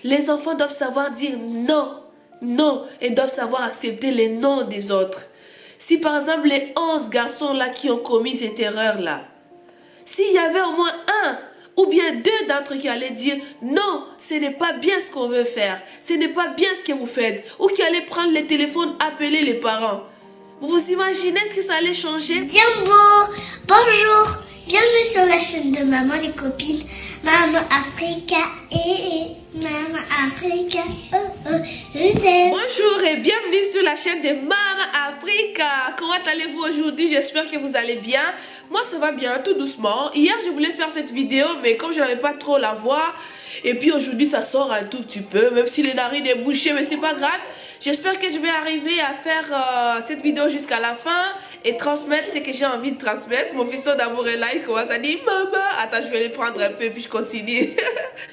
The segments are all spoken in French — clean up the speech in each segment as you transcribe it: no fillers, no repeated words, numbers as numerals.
Les enfants doivent savoir dire non, non, et doivent savoir accepter les noms des autres. Si par exemple les 11 garçons là qui ont commis cette erreur là, s'il y avait au moins un ou bien deux d'entre eux qui allaient dire non, ce n'est pas bien ce qu'on veut faire, ce n'est pas bien ce que vous faites, ou qui allaient prendre les téléphones, appeler les parents, vous vous imaginez ce que ça allait changer? Diambo, bonjour, bienvenue sur la chaîne de Maman les copines, Maman Africa et Maman Africa, je vous aime. Bonjour et bienvenue sur la chaîne de Maman Africa. Comment allez-vous aujourd'hui? J'espère que vous allez bien. Moi ça va bien, tout doucement. Hier je voulais faire cette vidéo mais comme je n'avais pas trop la voix, et puis aujourd'hui ça sort un tout petit peu, même si les narines est bouchées, mais c'est pas grave. J'espère que je vais arriver à faire cette vidéo jusqu'à la fin et transmettre ce que j'ai envie de transmettre. Mon fiston d'amour est là, il commence à dire maman. Attends, je vais les prendre un peu puis je continue.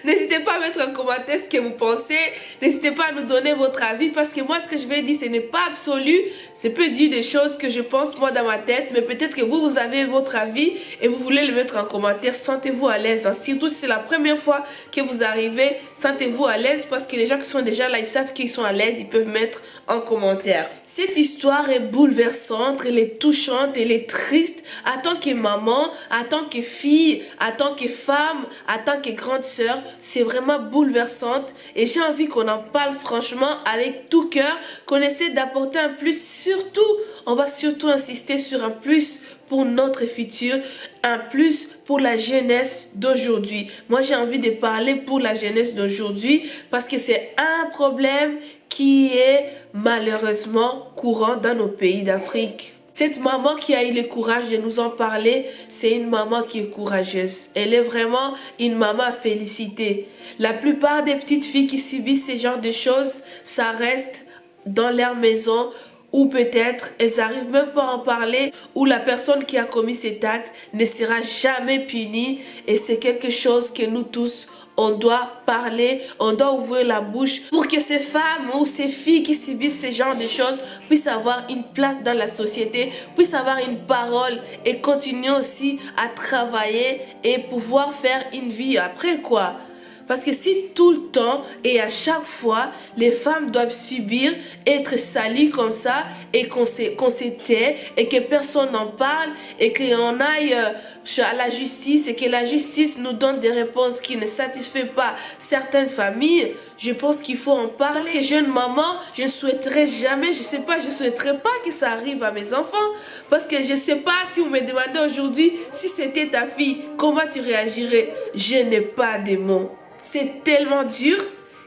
N'hésitez pas à mettre en commentaire ce que vous pensez. N'hésitez pas à nous donner votre avis parce que moi ce que je vais dire ce n'est pas absolu. C'est peut dire des choses que je pense moi dans ma tête, mais peut-être que vous avez votre avis et vous voulez le mettre en commentaire. Sentez-vous à l'aise, hein. Surtout si c'est la première fois que vous arrivez, sentez-vous à l'aise parce que les gens qui sont déjà là, ils savent qu'ils sont à l'aise, ils peuvent mettre en commentaire. Cette histoire est bouleversante, elle est touchante, elle est triste. En tant que maman, en tant que fille, en tant que femme, en tant que grande sœur, c'est vraiment bouleversante. Et j'ai envie qu'on en parle franchement avec tout cœur, qu'on essaie d'apporter un plus. Surtout, on va surtout insister sur un plus pour notre futur, un plus pour la jeunesse d'aujourd'hui. Moi, j'ai envie de parler pour la jeunesse d'aujourd'hui parce que c'est un problème qui est malheureusement courant dans nos pays d'Afrique. Cette maman qui a eu le courage de nous en parler, c'est une maman qui est courageuse. Elle est vraiment une maman à féliciter. La plupart des petites filles qui subissent ce genre de choses, ça reste dans leur maison, ou peut-être elles n'arrivent même pas à en parler, ou la personne qui a commis cet acte ne sera jamais punie. Et c'est quelque chose que nous tous, on doit parler, on doit ouvrir la bouche pour que ces femmes ou ces filles qui subissent ce genre de choses puissent avoir une place dans la société, puissent avoir une parole et continuer aussi à travailler et pouvoir faire une vie après quoi. Parce que si tout le temps et à chaque fois, les femmes doivent subir, être salies comme ça et qu'on se tait et que personne n'en parle et qu'on aille à la justice et que la justice nous donne des réponses qui ne satisfont pas certaines familles, je pense qu'il faut en parler. Que jeune maman, je ne souhaiterais jamais, je sais pas, je ne souhaiterais pas que ça arrive à mes enfants. Parce que je ne sais pas si vous me demandez aujourd'hui si c'était ta fille, comment tu réagirais? Je n'ai pas de mots. C'est tellement dur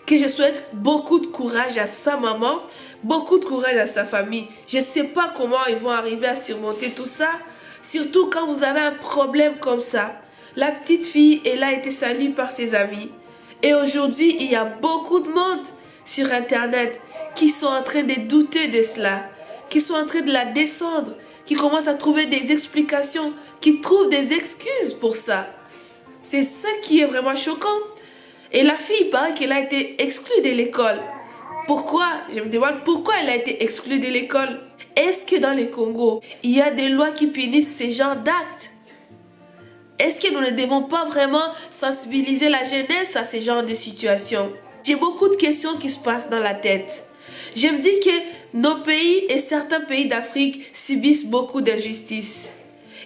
que je souhaite beaucoup de courage à sa maman, beaucoup de courage à sa famille. Je ne sais pas comment ils vont arriver à surmonter tout ça. Surtout quand vous avez un problème comme ça. La petite fille, elle a été salie par ses amis. Et aujourd'hui, il y a beaucoup de monde sur Internet qui sont en train de douter de cela, qui sont en train de la descendre, qui commencent à trouver des explications, qui trouvent des excuses pour ça. C'est ça qui est vraiment choquant. Et la fille, il paraît qu'elle a été exclue de l'école. Pourquoi? Je me demande pourquoi elle a été exclue de l'école. Est-ce que dans le Congo, il y a des lois qui punissent ce genre d'actes? Est-ce que nous ne devons pas vraiment sensibiliser la jeunesse à ce genre de situation? J'ai beaucoup de questions qui se passent dans la tête. Je me dis que nos pays et certains pays d'Afrique subissent beaucoup d'injustices.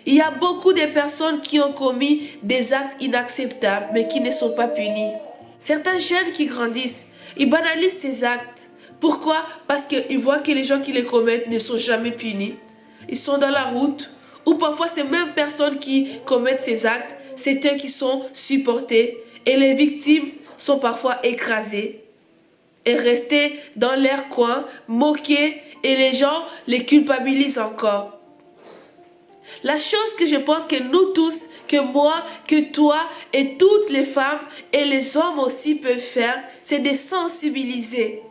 Il y a beaucoup de personnes qui ont commis des actes inacceptables mais qui ne sont pas punis. Certains jeunes qui grandissent, ils banalisent ces actes. Pourquoi? Parce qu'ils voient que les gens qui les commettent ne sont jamais punis. Ils sont dans la route. Ou parfois ces mêmes personnes qui commettent ces actes, c'est eux qui sont supportés. Et les victimes sont parfois écrasées. Et restées dans leur coin, moquées. Et les gens les culpabilisent encore. La chose que je pense que nous tous, que moi, que toi et toutes les femmes et les hommes aussi peuvent faire, c'est de sensibiliser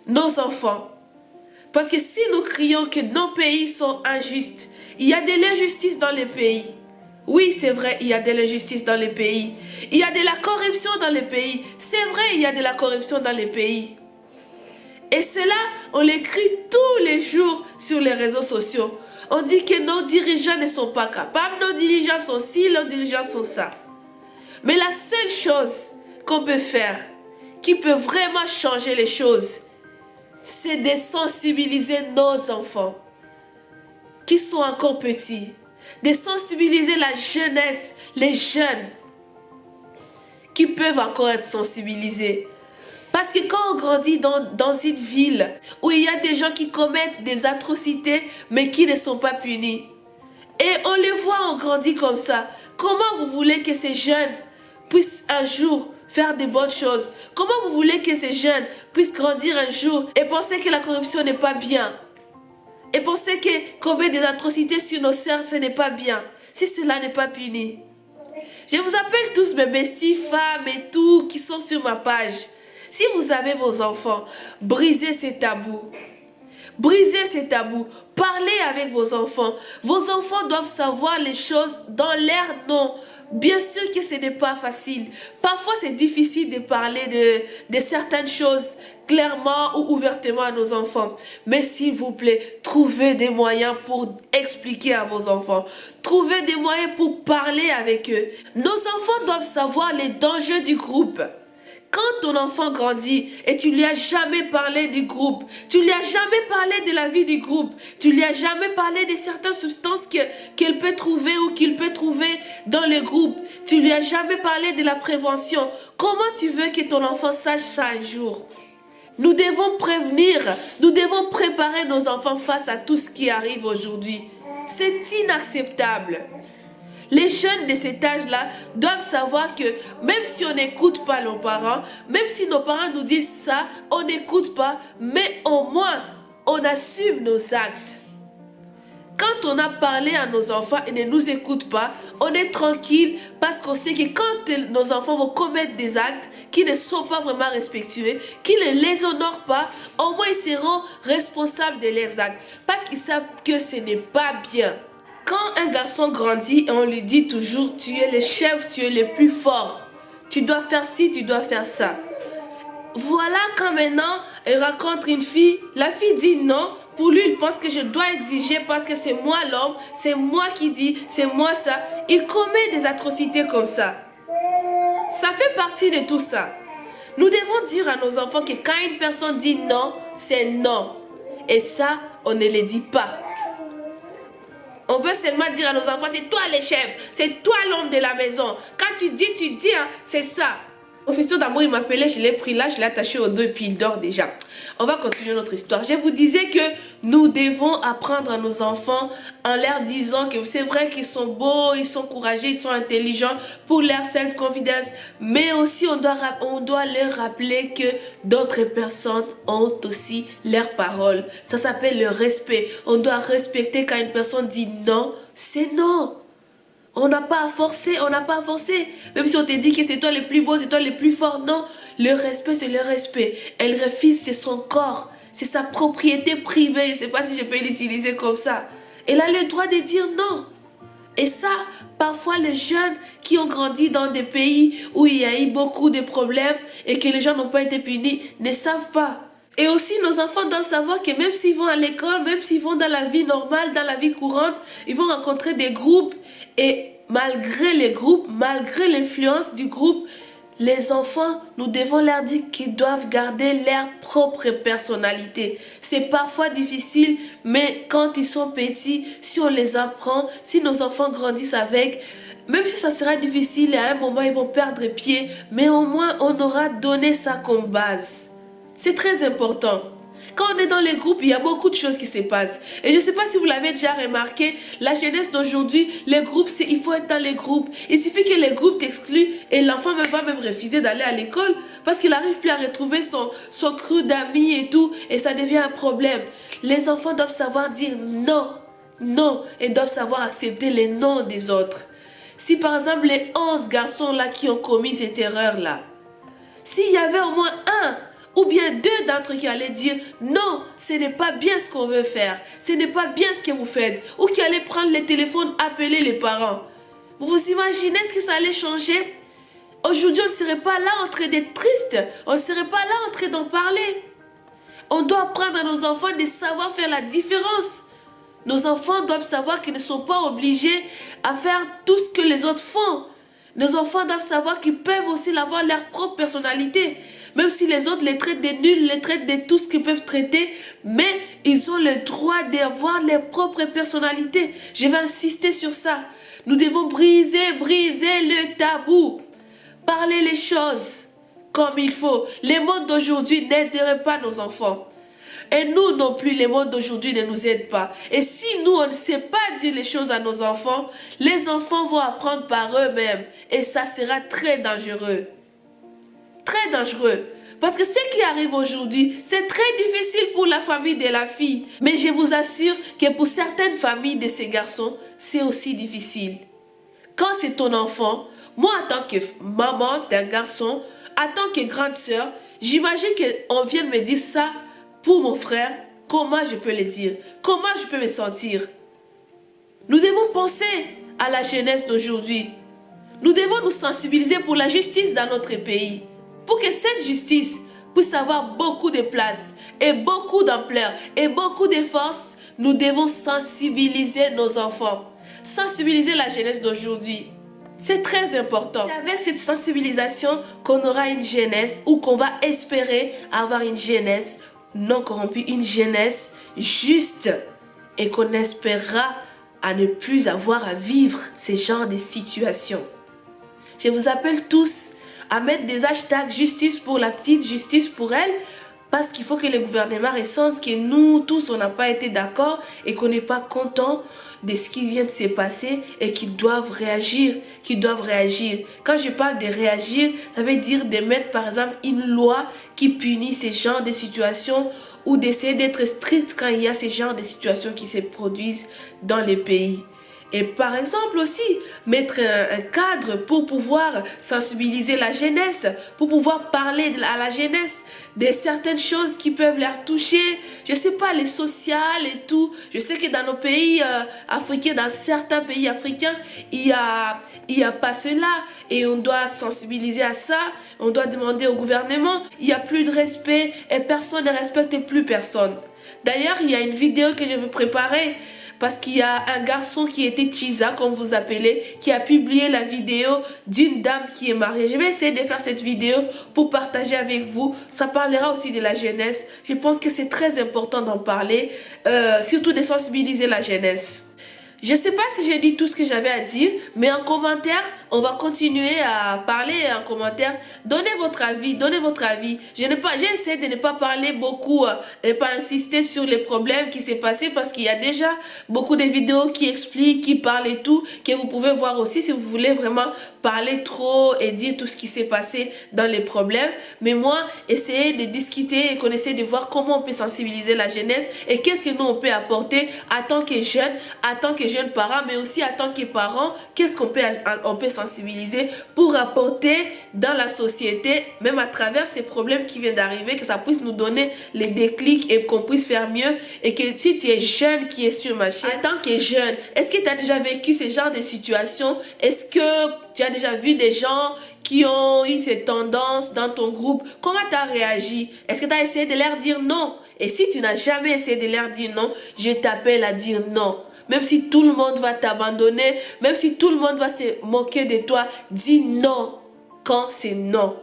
nos enfants. Parce que si nous crions que nos pays sont injustes, il y a de l'injustice dans les pays. Oui, c'est vrai, il y a de l'injustice dans les pays. Il y a de la corruption dans les pays. C'est vrai, il y a de la corruption dans les pays. Et cela, on l'écrit tous les jours sur les réseaux sociaux. On dit que nos dirigeants ne sont pas capables, nos dirigeants sont ci, nos dirigeants sont ça. Mais la seule chose qu'on peut faire, qui peut vraiment changer les choses, c'est de sensibiliser nos enfants qui sont encore petits, de sensibiliser la jeunesse, les jeunes qui peuvent encore être sensibilisés. Parce que quand on grandit dans une ville où il y a des gens qui commettent des atrocités mais qui ne sont pas punis, et on les voit, on grandit comme ça, comment vous voulez que ces jeunes puissent un jour faire des bonnes choses? Comment vous voulez que ces jeunes puissent grandir un jour et penser que la corruption n'est pas bien? Et penser que commettre des atrocités sur nos sœurs, ce n'est pas bien, si cela n'est pas puni. Je vous appelle tous mes besties, femmes et tout qui sont sur ma page. Si vous avez vos enfants, brisez ces tabous. Brisez ces tabous. Parlez avec vos enfants. Vos enfants doivent savoir les choses dans l'air non. Bien sûr que ce n'est pas facile. Parfois, c'est difficile de parler de certaines choses clairement ou ouvertement à nos enfants. Mais s'il vous plaît, trouvez des moyens pour expliquer à vos enfants. Trouvez des moyens pour parler avec eux. Nos enfants doivent savoir les dangers du groupe. Quand ton enfant grandit et tu lui as jamais parlé du groupe, tu lui as jamais parlé de la vie du groupe, tu lui as jamais parlé de certaines substances qu'elle peut trouver ou qu'il peut trouver dans le groupe, tu lui as jamais parlé de la prévention, comment tu veux que ton enfant sache ça un jour? Nous devons prévenir, nous devons préparer nos enfants face à tout ce qui arrive aujourd'hui. C'est inacceptable. Les jeunes de cet âge-là doivent savoir que même si on n'écoute pas nos parents, même si nos parents nous disent ça, on n'écoute pas, mais au moins on assume nos actes. Quand on a parlé à nos enfants et ne nous écoutent pas, on est tranquille parce qu'on sait que quand nos enfants vont commettre des actes qui ne sont pas vraiment respectueux, qui ne les honorent pas, au moins ils seront responsables de leurs actes parce qu'ils savent que ce n'est pas bien. Quand un garçon grandit et on lui dit toujours tu es le chef, tu es le plus fort, tu dois faire ci, tu dois faire ça. Voilà quand maintenant il rencontre une fille, la fille dit non, pour lui il pense que je dois exiger parce que c'est moi l'homme, c'est moi qui dis, c'est moi ça. Il commet des atrocités comme ça. Ça fait partie de tout ça. Nous devons dire à nos enfants que quand une personne dit non, c'est non. Et ça, on ne le dit pas. On veut seulement dire à nos enfants, c'est toi le chef, c'est toi l'homme de la maison. Quand tu dis, hein, c'est ça. Mon fils d'amour, il m'appelait, je l'ai pris là, je l'ai attaché au dos et puis il dort déjà. On va continuer notre histoire. Je vous disais que nous devons apprendre à nos enfants en leur disant que c'est vrai qu'ils sont beaux, ils sont courageux, ils sont intelligents pour leur self-confidence. Mais aussi, on doit leur rappeler que d'autres personnes ont aussi leurs paroles. Ça s'appelle le respect. On doit respecter quand une personne dit non, c'est non. On n'a pas à forcer, on n'a pas à forcer. Même si on te dit que c'est toi le plus beau, c'est toi le plus fort, non. Le respect, c'est le respect. Elle refuse, c'est son corps. C'est sa propriété privée. Je ne sais pas si je peux l'utiliser comme ça. Elle a le droit de dire non. Et ça, parfois les jeunes qui ont grandi dans des pays où il y a eu beaucoup de problèmes et que les gens n'ont pas été punis, ne savent pas. Et aussi, nos enfants doivent savoir que même s'ils vont à l'école, même s'ils vont dans la vie normale, dans la vie courante, ils vont rencontrer des groupes. Et malgré les groupes, malgré l'influence du groupe, les enfants, nous devons leur dire qu'ils doivent garder leur propre personnalité. C'est parfois difficile, mais quand ils sont petits, si on les apprend, si nos enfants grandissent avec, même si ça sera difficile, à un moment ils vont perdre pied, mais au moins on aura donné ça comme base. C'est très important. Quand on est dans les groupes, il y a beaucoup de choses qui se passent. Et je ne sais pas si vous l'avez déjà remarqué, la jeunesse d'aujourd'hui, les groupes, il faut être dans les groupes. Il suffit que les groupes t'excluent et l'enfant va même refuser d'aller à l'école parce qu'il n'arrive plus à retrouver son crew d'amis et tout. Et ça devient un problème. Les enfants doivent savoir dire non, non, et doivent savoir accepter les noms des autres. Si par exemple les 11 garçons là qui ont commis cette erreur là, s'il y avait au moins un ou bien deux d'entre eux qui allaient dire non, ce n'est pas bien ce qu'on veut faire, ce n'est pas bien ce que vous faites, ou qui allaient prendre le téléphone, appeler les parents. Vous vous imaginez ce que ça allait changer? Aujourd'hui, on ne serait pas là en train d'être triste, on ne serait pas là en train d'en parler. On doit apprendre à nos enfants de savoir faire la différence. Nos enfants doivent savoir qu'ils ne sont pas obligés à faire tout ce que les autres font. Nos enfants doivent savoir qu'ils peuvent aussi avoir leur propre personnalité. Même si les autres les traitent des nuls, les traitent de tout ce qu'ils peuvent traiter, mais ils ont le droit d'avoir leur propre personnalité. Je vais insister sur ça. Nous devons briser le tabou. Parler les choses comme il faut. Les modes d'aujourd'hui n'aideraient pas nos enfants. Et nous non plus, les modes d'aujourd'hui ne nous aident pas. Et si nous, on ne sait pas dire les choses à nos enfants, les enfants vont apprendre par eux-mêmes. Et ça sera très dangereux. Très dangereux. Parce que ce qui arrive aujourd'hui, c'est très difficile pour la famille de la fille. Mais je vous assure que pour certaines familles de ces garçons, c'est aussi difficile. Quand c'est ton enfant, moi en tant que maman d'un garçon, en tant que grande sœur, j'imagine qu'on vient de me dire ça pour mon frère. Comment je peux le dire? Comment je peux me sentir? Nous devons penser à la jeunesse d'aujourd'hui. Nous devons nous sensibiliser pour la justice dans notre pays. Pour que cette justice puisse avoir beaucoup de place et beaucoup d'ampleur et beaucoup de force, nous devons sensibiliser nos enfants, sensibiliser la jeunesse d'aujourd'hui. C'est très important. C'est avec cette sensibilisation qu'on aura une jeunesse ou qu'on va espérer avoir une jeunesse non corrompue, une jeunesse juste et qu'on espérera à ne plus avoir à vivre ces genres de situations. Je vous appelle tous à mettre des hashtags justice pour la petite, justice pour elle, parce qu'il faut que le gouvernement ressente que nous tous on n'a pas été d'accord et qu'on n'est pas content de ce qui vient de se passer et qu'ils doivent réagir, Quand je parle de réagir, ça veut dire de mettre par exemple une loi qui punit ces genres de situations ou d'essayer d'être strict quand il y a ces genres de situations qui se produisent dans les pays. Et par exemple aussi, mettre un cadre pour pouvoir sensibiliser la jeunesse, pour pouvoir parler à la jeunesse de certaines choses qui peuvent leur toucher. Je sais pas, les sociales et tout. Je sais que dans nos pays africains, dans certains pays africains, il y a pas cela. Et on doit sensibiliser à ça. On doit demander au gouvernement. Il n'y a plus de respect et personne ne respecte plus personne. D'ailleurs, il y a une vidéo que je vais préparer. Parce qu'il y a un garçon qui était Chiza, comme vous appelez, qui a publié la vidéo d'une dame qui est mariée. Je vais essayer de faire cette vidéo pour partager avec vous. Ça parlera aussi de la jeunesse. Je pense que c'est très important d'en parler, surtout de sensibiliser la jeunesse. Je ne sais pas si j'ai dit tout ce que j'avais à dire, mais en commentaire, on va continuer à parler en commentaire. Donnez votre avis, J'ai essayé de ne pas parler beaucoup, de ne pas insister sur les problèmes qui s'est passé parce qu'il y a déjà beaucoup de vidéos qui expliquent, qui parlent et tout, que vous pouvez voir aussi si vous voulez vraiment parler trop et dire tout ce qui s'est passé dans les problèmes. Mais moi, essayez de discuter et qu'on essaie de voir comment on peut sensibiliser la jeunesse et qu'est-ce que nous on peut apporter en tant que jeunes parents, mais aussi en tant que parents, qu'est-ce qu'on peut sensibiliser pour apporter dans la société, même à travers ces problèmes qui viennent d'arriver, que ça puisse nous donner les déclics et qu'on puisse faire mieux. Et que si tu es jeune qui est sur ma chaîne, en tant que jeune, est-ce que tu as déjà vécu ce genre de situation? Est-ce que tu as déjà vu des gens qui ont eu ces tendances dans ton groupe? Comment tu as réagi? Est-ce que tu as essayé de leur dire non? Et si tu n'as jamais essayé de leur dire non, je t'appelle à dire non. Même si tout le monde va t'abandonner, même si tout le monde va se moquer de toi, dis non quand c'est non.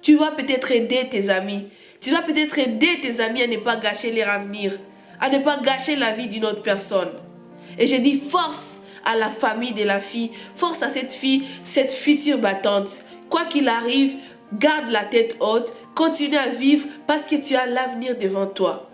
Tu vas peut-être aider tes amis. Tu vas peut-être aider tes amis à ne pas gâcher leur avenir, à ne pas gâcher la vie d'une autre personne. Et je dis force à la famille de la fille, force à cette fille, cette future battante. Quoi qu'il arrive, garde la tête haute, continue à vivre parce que tu as l'avenir devant toi.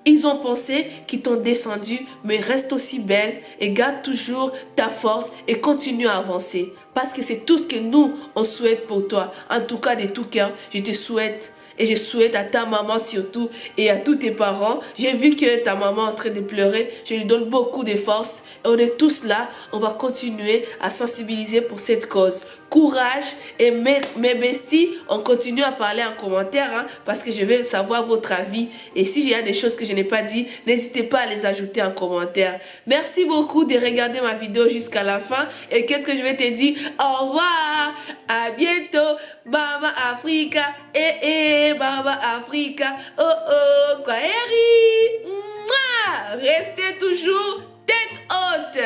Ils ont pensé qu'ils t'ont descendu, mais reste aussi belle et garde toujours ta force et continue à avancer. Parce que c'est tout ce que nous, on souhaite pour toi. En tout cas, de tout cœur, je te souhaite. Et je souhaite à ta maman surtout et à tous tes parents. J'ai vu que ta maman est en train de pleurer. Je lui donne beaucoup de force. Et on est tous là. On va continuer à sensibiliser pour cette cause. Courage et mes besties, on continue à parler en commentaire parce que je veux savoir votre avis. Et s'il y a des choses que je n'ai pas dit, n'hésitez pas à les ajouter en commentaire. Merci beaucoup de regarder ma vidéo jusqu'à la fin. Et qu'est-ce que je vais te dire? Au revoir, à bientôt, Mama Africa, Mama Africa, oh oh, Kwaheri, restez toujours tête haute.